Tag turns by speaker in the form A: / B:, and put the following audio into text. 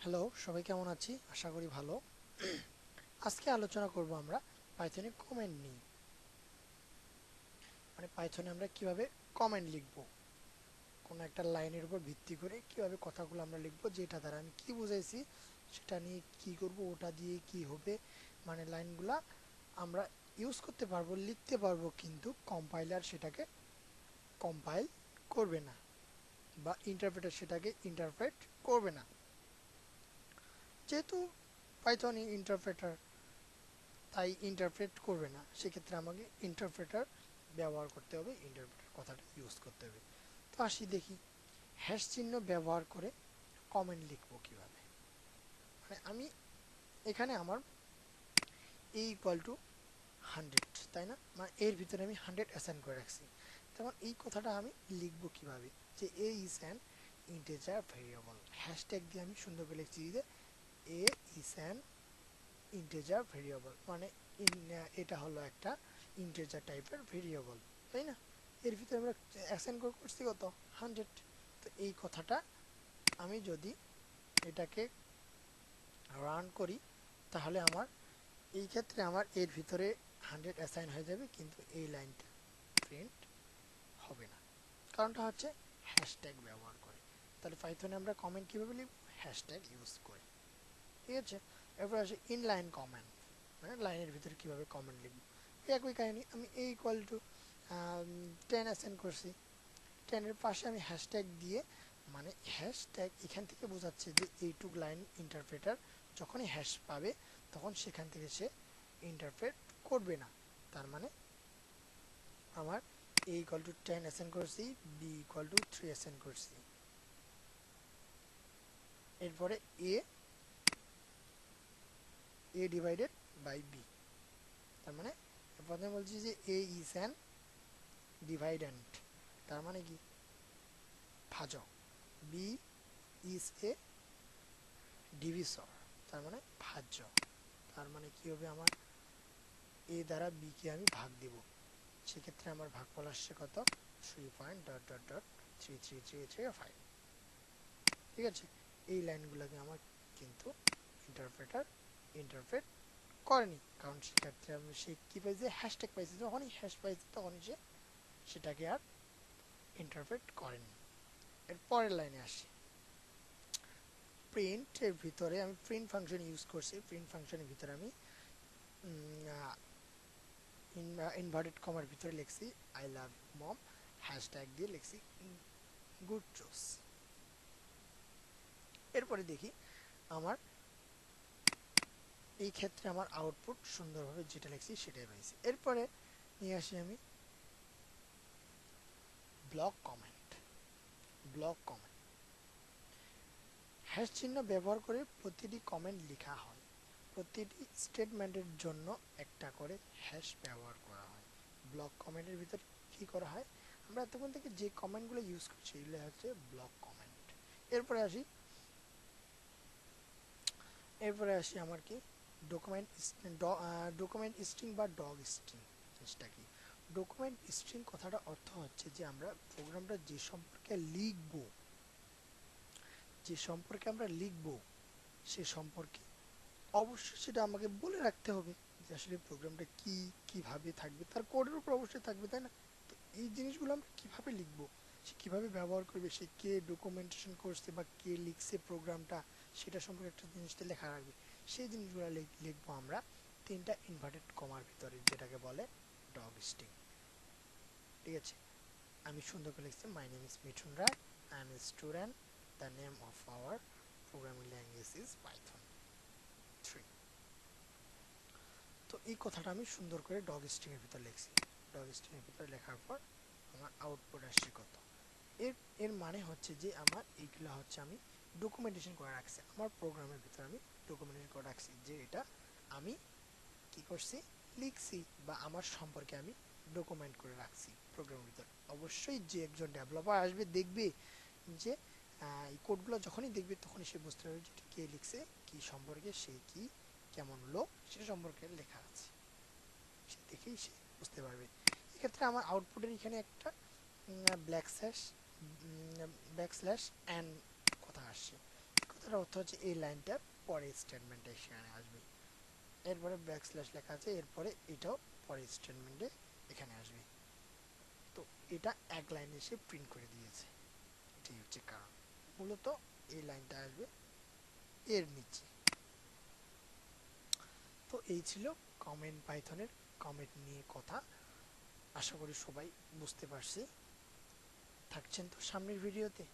A: Hello, সবাই কেমন আছি? আশা করি ভালো। আজকে আলোচনা করব আমরা পাইথনে কমেন্ট নিয়ে। মানে পাইথনে আমরা কিভাবে কমেন্ট লিখব, কোন একটা লাইনের উপর ভিত্তি করে কিভাবে কথাগুলো আমরা লিখব, যেটা দ্বারা আমি কি বুঝাইছি সেটা নিয়ে কি করব, ওটা দিয়ে কি হবে। মানে লাইনগুলা আমরা ইউজ করতে পারবো, লিখতে পারবো, কিন্তু কম্পাইলার সেটাকে কম্পাইল করবে না বা ইন্টারপ্রেটার সেটাকে ইন্টারপ্রেট করবে না। যেহেতু পাইথন ইন্টারপ্রেটার, তাই ইন্টারপ্রেট করবে না, সেক্ষেত্রে আমাকে ইন্টারপ্রেটার ব্যবহার করতে হবে, ইন্টারপ্রেটার কথাটা ইউজ করতে হবে। তো আসি দেখি হ্যাশ চিহ্ন ব্যবহার করে কমেন্ট লিখবো কিভাবে। মানে আমি এখানে আমার এ ইকুয়াল টু 100, তাই না? মানে এর ভিতরে আমি 100 অ্যাসাইন করে রাখছি। তখন এই কথাটা আমি লিখবো কিভাবে, যে a is an integer variable. Hashtag দিয়ে আমি সুন্দর করে লিখছি যে a is an integer variable, মানে এটা হলো একটা ইন্টিজার টাইপের ভেরিয়েবল, তাই না? এর ভিতরে আমরা অ্যাসাইন করছি কত, 100। তো এই কথাটা আমি যদি এটাকে রান করি, তাহলে আমার এই ক্ষেত্রে আমার এর ভিতরে 100 অ্যাসাইন হয়ে যাবে, কিন্তু এই লাইনটা প্রিন্ট হবে না। কারণটা হচ্ছে হ্যাশট্যাগ ব্যবহার করে। তাহলে পাইথনে আমরা কমেন্ট কিভাবে লিখব? হ্যাশট্যাগ ইউজ করে। ঠিক আছে। এরপর আসে ইনলাইন কমেন্ট, মানে লাইনের ভিতরে কিভাবে কমেন্ট লিখব। একই কাহিনী, আমি এ ইকুয়াল টু 10 অ্যাসাইন করছি, 10 এর পাশে আমি হ্যাশট্যাগ দিয়ে, মানে হ্যাশট্যাগ এখান থেকে বোঝাচ্ছে যে এইটুক লাইন ইন্টারপ্রেটার যখনই হ্যাশ পাবে তখন সেখান থেকে সে ইন্টারপ্রেট করবে না। তার মানে আমার এ ইকুয়াল টু 10 অ্যাসাইন করছি, বি ইকুয়াল টু 3 অ্যাসাইন করছি, এরপরে এ এ ডিভাইডেড বাই বি। তার মানে প্রথমে বলছি যে এ ইজ অ্যান ডিভাইডেন্ট, তার মানে কি ভাজক। বি ইজ এ ডিভিসর, তার মানে ভাজ্য। তার মানে কি হবে, আমার এ দ্বারা বি কে আমি ভাগ দিব, সেক্ষেত্রে আমার ভাগফল আসছে কত, 3.333335। ঠিক আছে। এই লাইনগুলোকে আমার কিন্তু ইন্টারপ্রেটার ইন্টারপ্রেট করেনি, কারণ সেক্ষেত্রে আমি সে কি পাইছে, হ্যাশট্যাগ পাইছে, যখনই হ্যাশ পাইছে তখনই সে সেটাকে আর ইন্টারপ্রেট করেনি। এর পরের লাইনে আসি, প্রিন্ট এর ভিতরে আমি প্রিন্ট ফাংশন ইউজ করছি। প্রিন্ট ফাংশনের ভিতরে আমি ইনভার্টেড কমার ভিতরে লিখছি আই লাভ মম, হ্যাশট্যাগ দিয়ে লিখছি গুড জোস। এরপরে দেখি আমার এই ক্ষেত্রে আমার আউটপুট সুন্দরভাবে যেটা লিখছি সেটাই পাইছি। এরপরে নিয়ে আসি আমি block comment. Block comment hash চিহ্ন ব্যবহার করে প্রতিটি কমেন্ট লেখা হয়, প্রতিটি স্টেটমেন্টের জন্য একটা করে হ্যাশ ব্যবহার করা হয়। ব্লক কমেন্টের ভিতর কি করা হয়, আমরা এতক্ষণ থেকে যে কমেন্টগুলো ইউজ করছি এগুলো হচ্ছে ব্লক কমেন্ট। এরপরে আসি এরপরে আসি আমার কি ডকুমেন্ট ডকুমেন্ট স্ট্রিং বা ডগ স্ট্রিং। জিনিসটা কি, ডকুমেন্ট স্ট্রিং কথাটা অর্থ হচ্ছে যে আমরা প্রোগ্রামটা যে সম্পর্কে আমরা লিখব সে সম্পর্কে অবশ্যই সেটা আমাকে বলে রাখতে হবে, যে আসলে প্রোগ্রামটা কি, কিভাবে থাকবে, তার কোডের উপর অবশ্যই থাকবে, তাই না? তো এই জিনিসগুলো আমরা কিভাবে লিখব, সে কিভাবে ব্যবহার করবে, সে কে ডকুমেন্টেশন করছে বা কে লিখছে প্রোগ্রামটা, সেটা সম্পর্কে একটা জিনিসটা লেখা রাখবে। সেই জিনিসগুলো লিখবো আমরা তিনটা ইনভার্টেড কমার ভিতরে, যেটাকে বলে ডগ স্ট্রিং। ঠিক আছে। আমি সুন্দর করে লিখছি, my name is Mithun Roy, I am a student, the name of our programming language is Python 3। তো এই কথাটা আমি সুন্দর করে ডগ স্ট্রিং এর ভিতর লিখছি। ডগ স্ট্রিং এর ভিতর লেখার পর আমার আউটপুট আসছে কত। এর এর মানে হচ্ছে যে আমার এইগুলা হচ্ছে আমি ডকুমেন্টেশন করে রাখছি, আমার প্রোগ্রামের ভিতর আমি ডকুমেন্টেশন করে রাখছি যে এটা আমি কি করছি, লিখছি, বা আমার সম্পর্কে আমি ডকুমেন্ট করে রাখছি প্রোগ্রামের ভিতর। অবশ্যই যে একজন ডেভেলপার আসবে দেখবে যে এই কোডগুলো যখনই দেখবে তখনই সে বুঝতে পারবে যে কে লিখছে, কি সম্পর্কে, সে কি, কেমন লোক, সেটা সম্পর্কে লেখা আছে, সে দেখেই সে বুঝতে পারবে। এক্ষেত্রে আমার আউটপুটের এখানে একটা ব্ল্যাক স্ল্যাশ ব্যাকস্ল্যাশ অ্যান কথা আসছে। কথাটা কথার অর্থ হচ্ছে এই লাইনটা পরের স্টেটমেন্টে এখানে আসবে, এরপরে ব্যাকস্ল্যাশ লেখা আছে, এরপরে এটাও পরের স্টেটমেন্টে এখানে আসবে। তো এটা এক লাইনে এসে প্রিন্ট করে দিয়েছে, এটাই হচ্ছে কারণ। মূলত এই লাইনটা আসবে এর নিচে। তো এই ছিল কমেন্ট পাইথনের কমেন্ট নিয়ে কথা। আশা করি সবাই বুঝতে পারছি। থাকছেন তো সামনের ভিডিওতে।